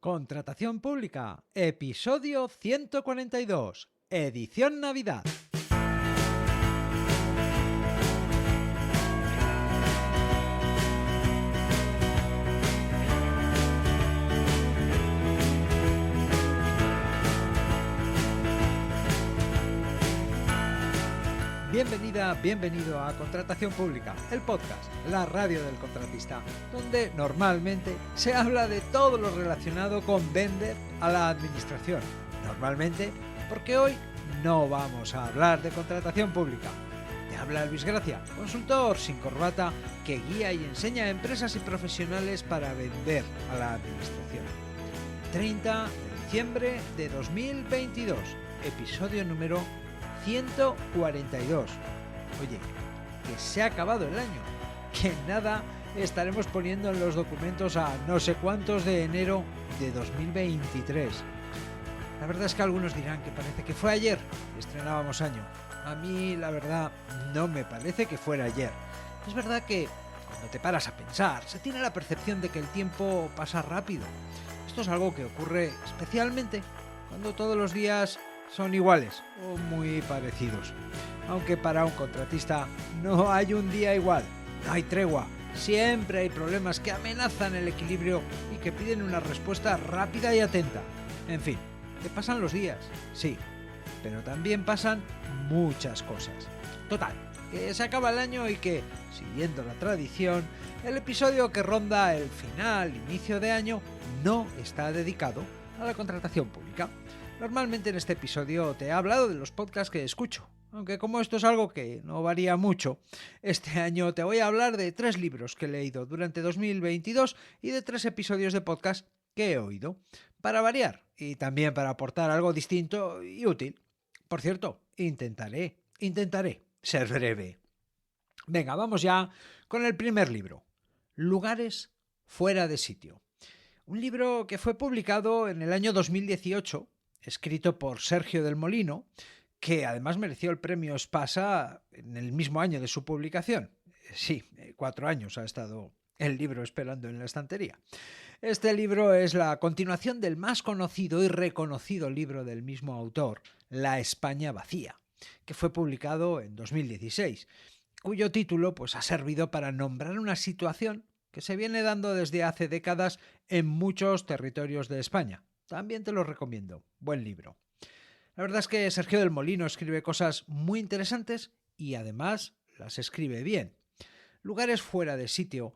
Contratación pública, episodio 142, edición Navidad. Bienvenida, bienvenido a Contratación Pública, el podcast, la radio del contratista, donde normalmente se habla de todo lo relacionado con vender a la administración. Normalmente, porque hoy no vamos a hablar de contratación pública. Te habla Luis Gracia, consultor sin corbata que guía y enseña a empresas y profesionales para vender a la administración. 30 de diciembre de 2022, episodio número 142. Oye, que se ha acabado el año, que nada estaremos poniendo en los documentos a no sé cuántos de enero de 2023. La verdad es que algunos dirán que parece que fue ayer que estrenábamos año. A mí, la verdad, no me parece que fuera ayer. Es verdad que cuando te paras a pensar, se tiene la percepción de que el tiempo pasa rápido. Esto es algo que ocurre especialmente cuando todos los días son iguales o muy parecidos. Aunque para un contratista no hay un día igual, no hay tregua. Siempre hay problemas que amenazan el equilibrio y que piden una respuesta rápida y atenta. En fin, que pasan los días, sí, pero también pasan muchas cosas. Total, que se acaba el año y que, siguiendo la tradición, el episodio que ronda el final, inicio de año, no está dedicado a la contratación pública. Normalmente en este episodio te he hablado de los podcasts que escucho, aunque como esto es algo que no varía mucho, este año te voy a hablar de 3 libros que he leído durante 2022 y de 3 episodios de podcast que he oído, para variar y también para aportar algo distinto y útil. Por cierto, intentaré ser breve. Venga, vamos ya con el primer libro, Lugares fuera de sitio. Un libro que fue publicado en el año 2018, escrito por Sergio del Molino, que además mereció el premio Espasa en el mismo año de su publicación. Sí, 4 años ha estado el libro esperando en la estantería. Este libro es la continuación del más conocido y reconocido libro del mismo autor, La España vacía, que fue publicado en 2016, cuyo título ha servido para nombrar una situación que se viene dando desde hace décadas en muchos territorios de España. También te lo recomiendo. Buen libro. La verdad es que Sergio del Molino escribe cosas muy interesantes y además las escribe bien. Lugares fuera de sitio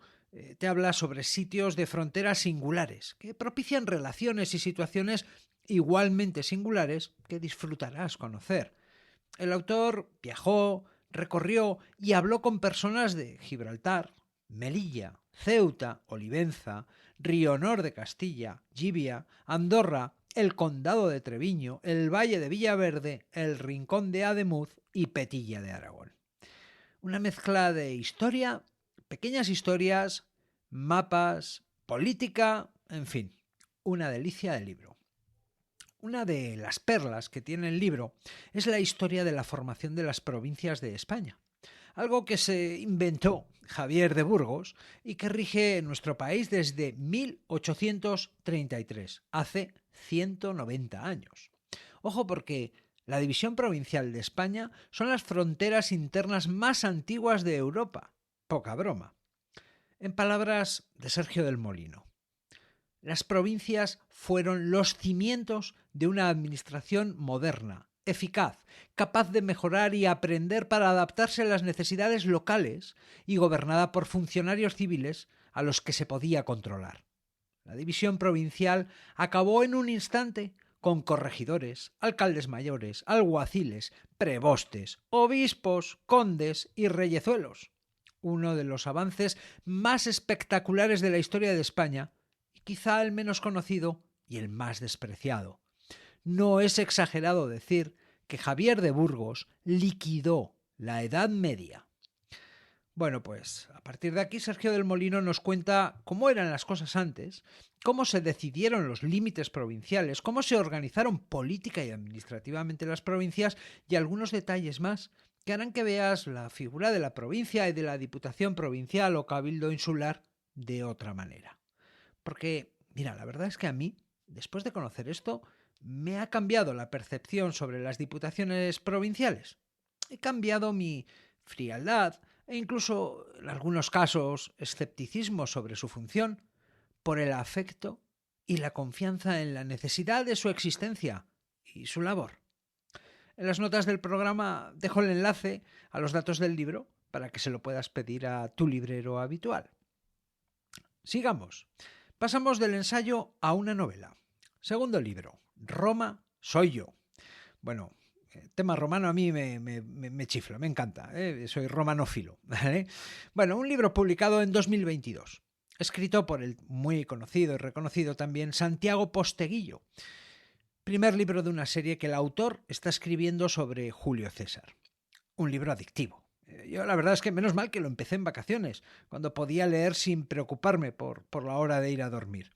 te habla sobre sitios de fronteras singulares que propician relaciones y situaciones igualmente singulares que disfrutarás conocer. El autor viajó, recorrió y habló con personas de Gibraltar, Melilla, Ceuta, Olivenza, Rionor de Castilla, Llivia, Andorra, el Condado de Treviño, el Valle de Villaverde, el Rincón de Ademuz y Petilla de Aragón. Una mezcla de historia, pequeñas historias, mapas, política, en fin, una delicia de libro. Una de las perlas que tiene el libro es la historia de la formación de las provincias de España, algo que se inventó Javier de Burgos y que rige nuestro país desde 1833, hace 190 años. Ojo, porque la división provincial de España son las fronteras internas más antiguas de Europa. Poca broma. En palabras de Sergio del Molino, las provincias fueron los cimientos de una administración moderna, eficaz, capaz de mejorar y aprender para adaptarse a las necesidades locales y gobernada por funcionarios civiles a los que se podía controlar. La división provincial acabó en un instante con corregidores, alcaldes mayores, alguaciles, prebostes, obispos, condes y reyezuelos. Uno de los avances más espectaculares de la historia de España, quizá el menos conocido y el más despreciado. No es exagerado decir que Javier de Burgos liquidó la Edad Media. Bueno, pues a partir de aquí Sergio del Molino nos cuenta cómo eran las cosas antes, cómo se decidieron los límites provinciales, cómo se organizaron política y administrativamente las provincias y algunos detalles más que harán que veas la figura de la provincia y de la Diputación Provincial o Cabildo Insular de otra manera. Porque, mira, la verdad es que a mí después de conocer esto, me ha cambiado la percepción sobre las diputaciones provinciales. He cambiado mi frialdad e incluso, en algunos casos, escepticismo sobre su función por el afecto y la confianza en la necesidad de su existencia y su labor. En las notas del programa dejo el enlace a los datos del libro para que se lo puedas pedir a tu librero habitual. Sigamos. Pasamos del ensayo a una novela. Segundo libro, Roma soy yo. Bueno, el tema romano a mí me chifla, me encanta, soy romanófilo. ¿Vale? Bueno, un libro publicado en 2022, escrito por el muy conocido y reconocido también Santiago Posteguillo. Primer libro de una serie que el autor está escribiendo sobre Julio César. Un libro adictivo. Yo la verdad es que menos mal que lo empecé en vacaciones, cuando podía leer sin preocuparme por la hora de ir a dormir.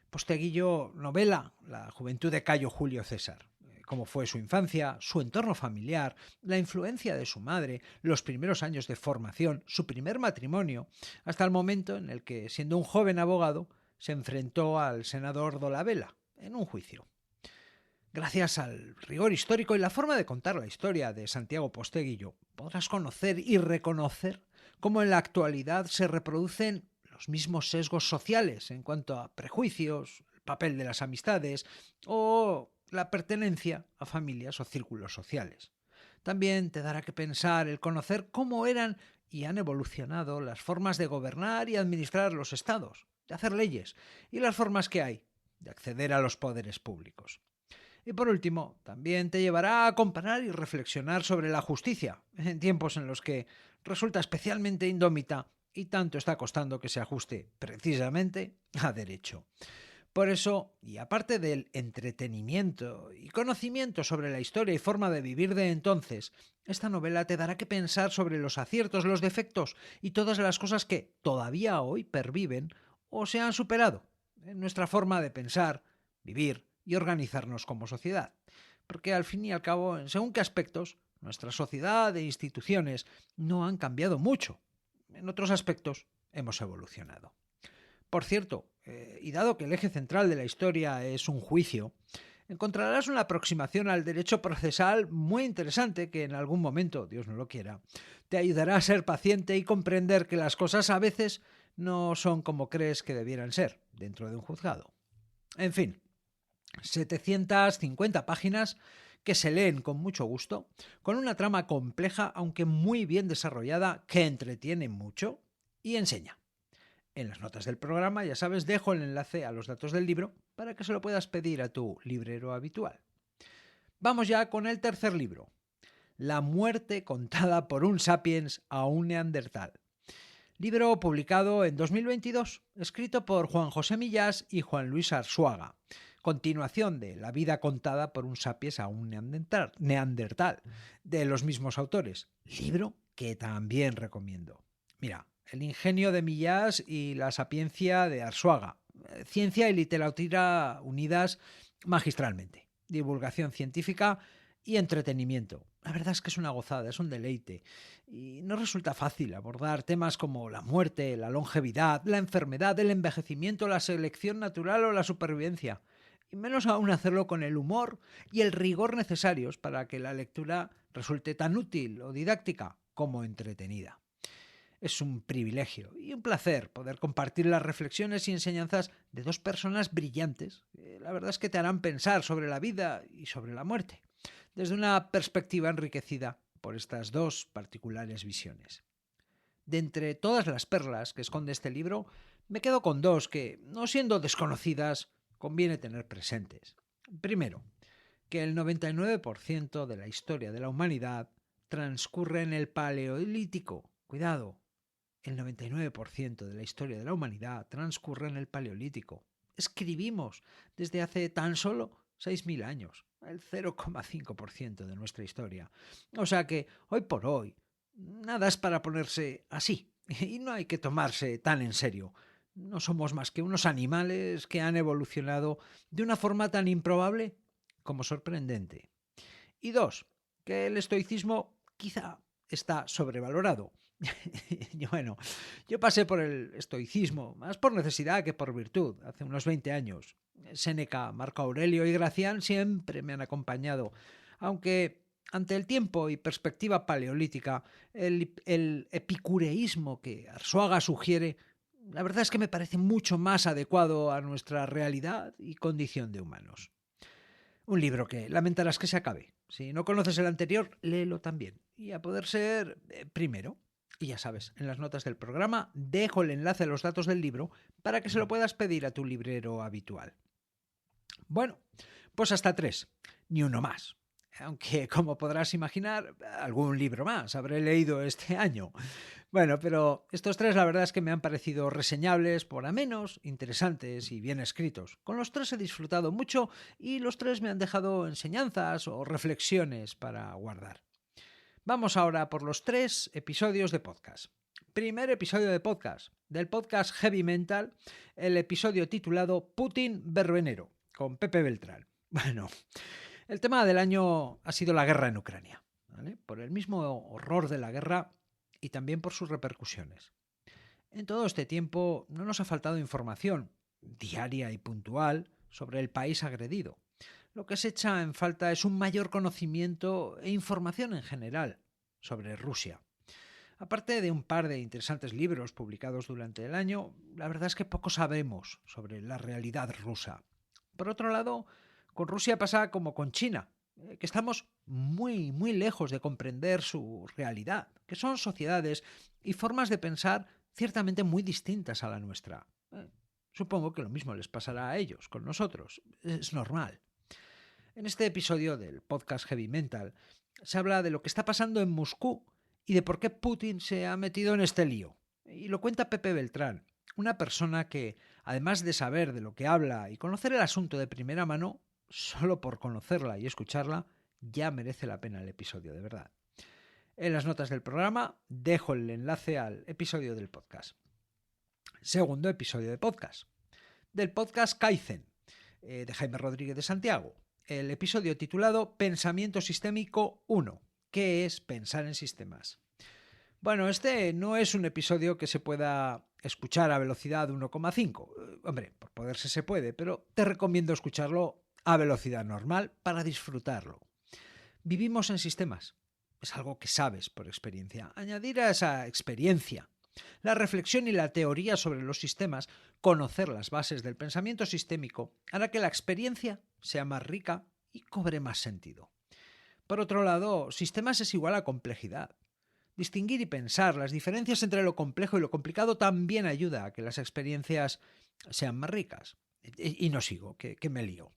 Posteguillo novela la juventud de Cayo Julio César, cómo fue su infancia, su entorno familiar, la influencia de su madre, los primeros años de formación, su primer matrimonio, hasta el momento en el que, siendo un joven abogado, se enfrentó al senador Dolabella en un juicio. Gracias al rigor histórico y la forma de contar la historia de Santiago Posteguillo, podrás conocer y reconocer cómo en la actualidad se reproducen los mismos sesgos sociales en cuanto a prejuicios, el papel de las amistades o la pertenencia a familias o círculos sociales. También te dará que pensar el conocer cómo eran y han evolucionado las formas de gobernar y administrar los estados, de hacer leyes y las formas que hay de acceder a los poderes públicos. Y por último, también te llevará a comparar y reflexionar sobre la justicia, en tiempos en los que resulta especialmente indómita y tanto está costando que se ajuste precisamente a derecho. Por eso, y aparte del entretenimiento y conocimiento sobre la historia y forma de vivir de entonces, esta novela te dará que pensar sobre los aciertos, los defectos y todas las cosas que todavía hoy perviven o se han superado en nuestra forma de pensar, vivir y organizarnos como sociedad. Porque al fin y al cabo, en según qué aspectos, nuestra sociedad e instituciones no han cambiado mucho. En otros aspectos, hemos evolucionado. Por cierto, y dado que el eje central de la historia es un juicio, encontrarás una aproximación al derecho procesal muy interesante que en algún momento, Dios no lo quiera, te ayudará a ser paciente y comprender que las cosas a veces no son como crees que debieran ser dentro de un juzgado. En fin, 750 páginas que se leen con mucho gusto, con una trama compleja aunque muy bien desarrollada que entretiene mucho y enseña. En las notas del programa, ya sabes, dejo el enlace a los datos del libro para que se lo puedas pedir a tu librero habitual. Vamos ya con el tercer libro, La muerte contada por un sapiens a un neandertal. Libro publicado en 2022, escrito por Juan José Millás y Juan Luis Arzuaga. Continuación de La vida contada por un sapiens a un neandertal, de los mismos autores. Libro que también recomiendo. Mira, el ingenio de Millás y la sapiencia de Arzuaga. Ciencia y literatura unidas magistralmente. Divulgación científica y entretenimiento. La verdad es que es una gozada, es un deleite. Y no resulta fácil abordar temas como la muerte, la longevidad, la enfermedad, el envejecimiento, la selección natural o la supervivencia. Y menos aún hacerlo con el humor y el rigor necesarios para que la lectura resulte tan útil o didáctica como entretenida. Es un privilegio y un placer poder compartir las reflexiones y enseñanzas de dos personas brillantes. La verdad es que te harán pensar sobre la vida y sobre la muerte, desde una perspectiva enriquecida por estas dos particulares visiones. De entre todas las perlas que esconde este libro, me quedo con dos que, no siendo desconocidas, conviene tener presentes. Primero, que el 99% de la historia de la humanidad transcurre en el Paleolítico. Cuidado, el 99% de la historia de la humanidad transcurre en el Paleolítico. Escribimos desde hace tan solo 6.000 años, el 0,5% de nuestra historia. O sea que, hoy por hoy, nada es para ponerse así, y no hay que tomarse tan en serio. No somos más que unos animales que han evolucionado de una forma tan improbable como sorprendente. Y dos, que el estoicismo quizá está sobrevalorado. Bueno, yo pasé por el estoicismo, más por necesidad que por virtud, hace unos 20 años. Séneca, Marco Aurelio y Gracián siempre me han acompañado, aunque ante el tiempo y perspectiva paleolítica, el epicureísmo que Arzuaga sugiere, la verdad es que me parece mucho más adecuado a nuestra realidad y condición de humanos. Un libro que lamentarás que se acabe. Si no conoces el anterior, léelo también. Y a poder ser primero. Y ya sabes, en las notas del programa dejo el enlace a los datos del libro para que se lo puedas pedir a tu librero habitual. Bueno, pues hasta 3, ni uno más. Aunque, como podrás imaginar, algún libro más habré leído este año. Bueno, pero estos 3 la verdad es que me han parecido reseñables por amenos, interesantes y bien escritos. Con los 3 he disfrutado mucho y los 3 me han dejado enseñanzas o reflexiones para guardar. Vamos ahora por los 3 episodios de podcast. Primer episodio de podcast, del podcast Heavy Mental, el episodio titulado Putin Verbenero, con Pepe Beltrán. Bueno, el tema del año ha sido la guerra en Ucrania, ¿vale? Por el mismo horror de la guerra y también por sus repercusiones. En todo este tiempo no nos ha faltado información diaria y puntual sobre el país agredido. Lo que se echa en falta es un mayor conocimiento e información en general sobre Rusia. Aparte de un par de interesantes libros publicados durante el año, la verdad es que poco sabemos sobre la realidad rusa. Por otro lado, con Rusia pasa como con China, que estamos muy lejos de comprender su realidad, que son sociedades y formas de pensar ciertamente muy distintas a la nuestra. Supongo que lo mismo les pasará a ellos, con nosotros. Es normal. En este episodio del podcast Heavy Mental se habla de lo que está pasando en Moscú y de por qué Putin se ha metido en este lío. Y lo cuenta Pepe Beltrán, una persona que, además de saber de lo que habla y conocer el asunto de primera mano, solo por conocerla y escucharla ya merece la pena el episodio, de verdad. En las notas del programa dejo el enlace al episodio del podcast. Segundo episodio de podcast. Del podcast Kaizen, de Jaime Rodríguez de Santiago. El episodio titulado Pensamiento Sistémico 1. ¿Qué es pensar en sistemas? Bueno, este no es un episodio que se pueda escuchar a velocidad 1,5. Hombre, por poderse se puede, pero te recomiendo escucharlo a velocidad normal para disfrutarlo. Vivimos en sistemas. Es algo que sabes por experiencia. Añadir a esa experiencia la reflexión y la teoría sobre los sistemas, conocer las bases del pensamiento sistémico, hará que la experiencia sea más rica y cobre más sentido. Por otro lado, sistemas es igual a complejidad. Distinguir y pensar las diferencias entre lo complejo y lo complicado también ayuda a que las experiencias sean más ricas. Y no sigo, que me lío.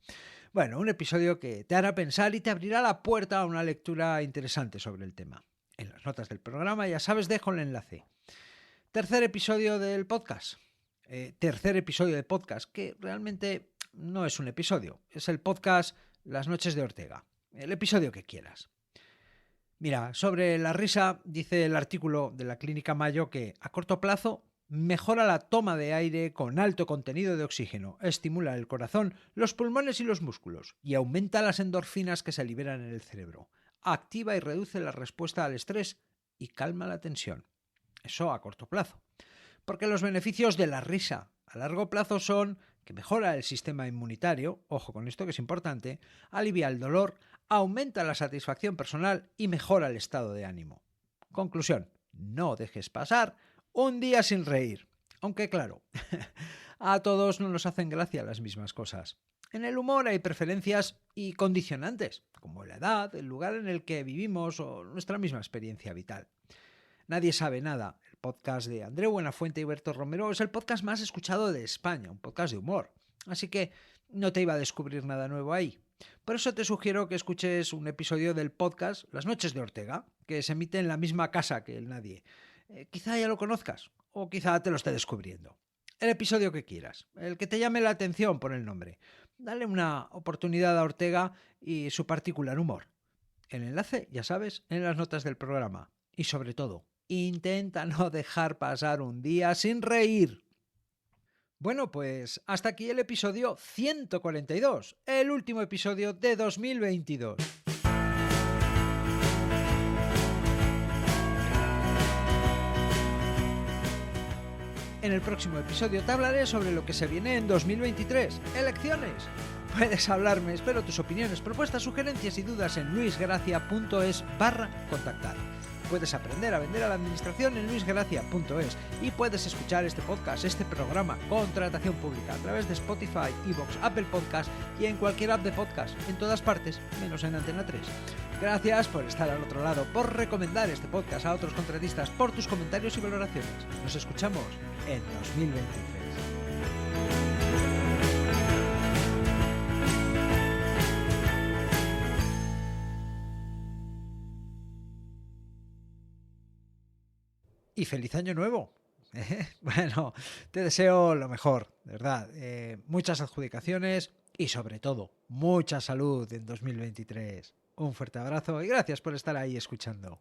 Bueno, un episodio que te hará pensar y te abrirá la puerta a una lectura interesante sobre el tema. En las notas del programa, ya sabes, dejo el enlace. Tercer episodio del podcast. Que realmente no es un episodio. Es el podcast Las Noches de Ortega. El episodio que quieras. Mira, sobre la risa dice el artículo de la Clínica Mayo que a corto plazo mejora la toma de aire con alto contenido de oxígeno, estimula el corazón, los pulmones y los músculos y aumenta las endorfinas que se liberan en el cerebro. Activa y reduce la respuesta al estrés y calma la tensión. Eso a corto plazo. Porque los beneficios de la risa a largo plazo son que mejora el sistema inmunitario, ojo con esto que es importante, alivia el dolor, aumenta la satisfacción personal y mejora el estado de ánimo. Conclusión, no dejes pasar un día sin reír. Aunque claro, a todos no nos hacen gracia las mismas cosas. En el humor hay preferencias y condicionantes, como la edad, el lugar en el que vivimos o nuestra misma experiencia vital. Nadie sabe nada. El podcast de Andreu Buenafuente y Berto Romero es el podcast más escuchado de España, un podcast de humor. Así que no te iba a descubrir nada nuevo ahí. Por eso te sugiero que escuches un episodio del podcast Las Noches de Ortega, que se emite en la misma casa que El Nadie. Quizá ya lo conozcas, o quizá te lo esté descubriendo. El episodio que quieras, el que te llame la atención por el nombre. Dale una oportunidad a Ortega y su particular humor. El enlace, ya sabes, en las notas del programa. Y sobre todo, intenta no dejar pasar un día sin reír. Bueno, pues hasta aquí el episodio 142, el último episodio de 2022. En el próximo episodio te hablaré sobre lo que se viene en 2023, elecciones. Puedes hablarme, espero tus opiniones, propuestas, sugerencias y dudas en luisgracia.es/contactar. Puedes aprender a vender a la administración en luisgracia.es y puedes escuchar este podcast, este programa, Contratación Pública, a través de Spotify, iVoox, Apple Podcast y en cualquier app de podcast, en todas partes, menos en Antena 3. Gracias por estar al otro lado, por recomendar este podcast a otros contratistas, por tus comentarios y valoraciones. Nos escuchamos en 2023. Y feliz año nuevo. Bueno, te deseo lo mejor, de verdad. Muchas adjudicaciones y sobre todo, mucha salud en 2023. Un fuerte abrazo y gracias por estar ahí escuchando.